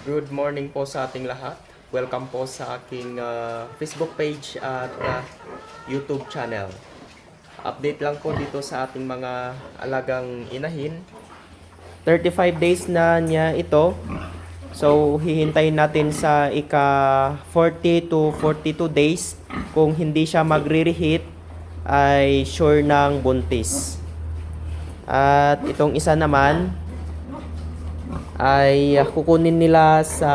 Good morning po sa ating lahat. Welcome po sa aking Facebook page at YouTube channel. Update lang po dito sa ating mga alagang inahin. 35 days na niya ito. So, hihintayin natin sa ika 40 to 42 days. Kung hindi siya magre-reheat, ay sure ng buntis. At itong isa naman, ay kukunin nila sa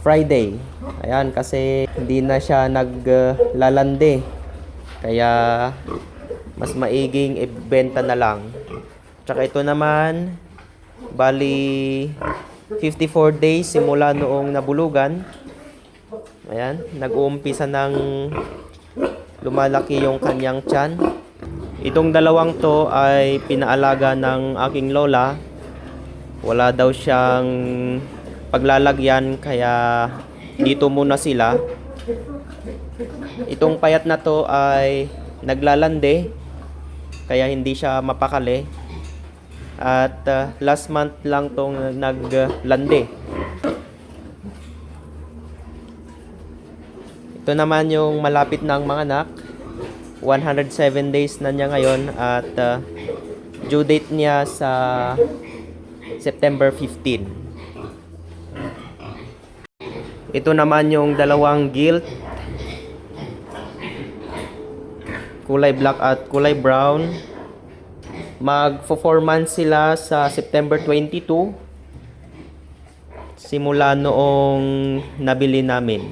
Friday. Ayan, kasi hindi na siya naglalande. Kaya mas maiging ibenta na lang. Tsaka ito naman, bali 54 days simula noong nabulugan. Ayan, nag-uumpisa ng lumalaki yung kanyang tiyan. Itong dalawang to ay pinaalaga ng aking lola. Wala daw siyang paglalagyan, kaya dito muna sila. Itong payat na to ay naglalande, kaya hindi siya mapakali. At last month lang tong naglande. Ito naman yung malapit ng mga anak. 107 days na niya ngayon at due date niya sa September 15. Ito naman yung dalawang gilt. Kulay black at kulay brown. Mag-4 months sila sa September 22. Simula noong nabili namin.